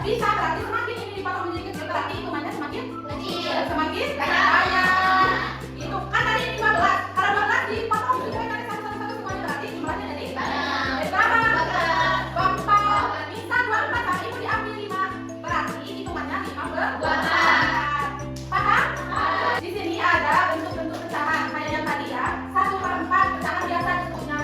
bisa, berarti semakin ini dipotong menjadi kecil berarti hitungannya semakin kecil, semakin banyak. Itu kan tadi 15. Kalau 12 dipotong juga kan satu-satu semuanya berarti jumlahnya jadi berapa? 24. Bisa 24 kali ibu diambil 5. Berarti hitungannya 5/24. Paham? Di sini ada bentuk-bentuk pecahan kayak yang tadi ya. 1/4 pecahan biasa disebutnya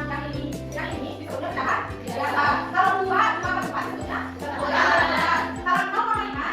yang ini disebutnya pecahan biasa. Kalau 2/4 disebutnya pecahan. Kalau 0,5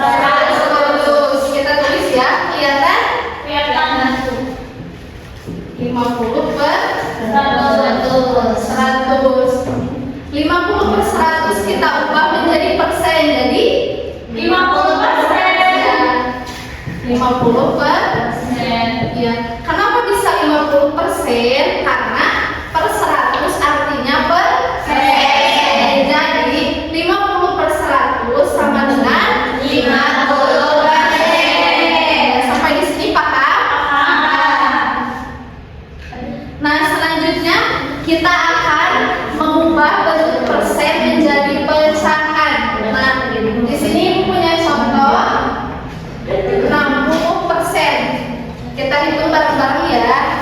100. Kita tulis ya, kelihatan? 50 per 100. 50 per 100 kita ubah menjadi persen, jadi 50%. Ya. 50 per persen. Ya. Kenapa bisa 50%? Karena per 100 artinya persen. Jadi 50 per 100 sama dengan 50%. Sampai di sini paham? Nah, selanjutnya kita akan mengubah bentuk persen menjadi pecahan. Nah, di sini punya contoh 60%. Kita hitung bareng-bareng ya.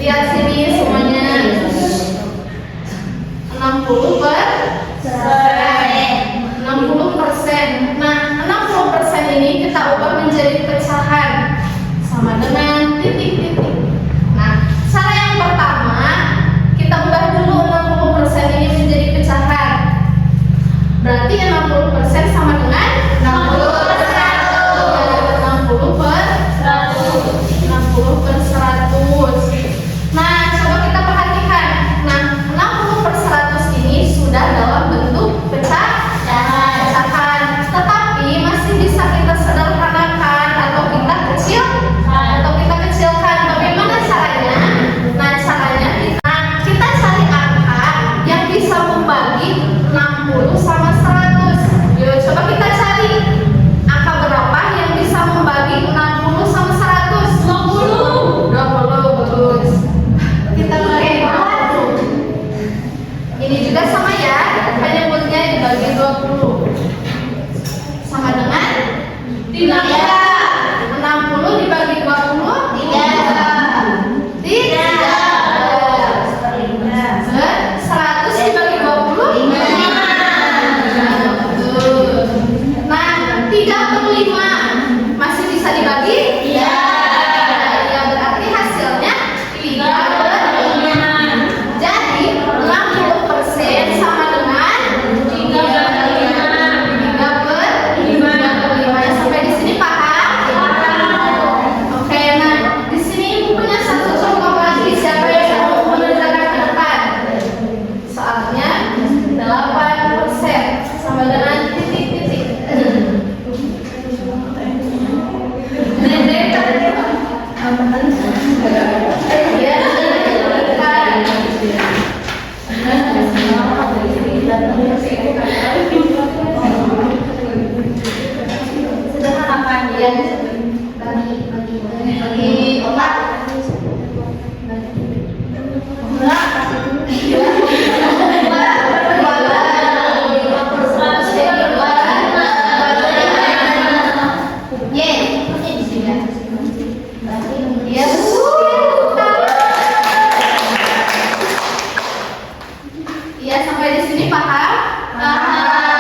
Lihat sini semuanya. 60 per 60%. Nah, 60% ini kita ubah menjadi pecahan sama dengan titik-titik. Nah, cara yang pertama kita ubah dulu 60% ini menjadi pecahan. Berarti 60% sama dengan 60 per 100. 60 per 100. Nah, coba kita perhatikan. Nah, 60 per 100 ini sudah dalam bentuk pecahan. Tetapi masih bisa kita sederhanakan atau kita kecilkan. Bagaimana caranya? Nah, caranya kita cari angka yang bisa membagi 60 sama 100. Yuk, coba kita cari angka berapa yang bisa membagi 60 sama 100. 20. Bagus. Kita pakai 20. Ini juga sama ya, hanya buatnya dibagi 20 sama dengan 3. 60 dibagi 20 3. 100 dibagi 20 5. Nah, 3/5 masih bisa dibagi? Iya. Ya, berarti hasilnya 3/5. Jadi 60% sama dengan 3/5. Sampai di sini paham? Oke, nah di sini punya satu contoh lagi. Siapa yang mau mengerjakan ke depan? Soalnya 8% sama dengan titik-titik. Sederhanakan ya. Bagi otak. Ya, sampai di sini paham? Paham.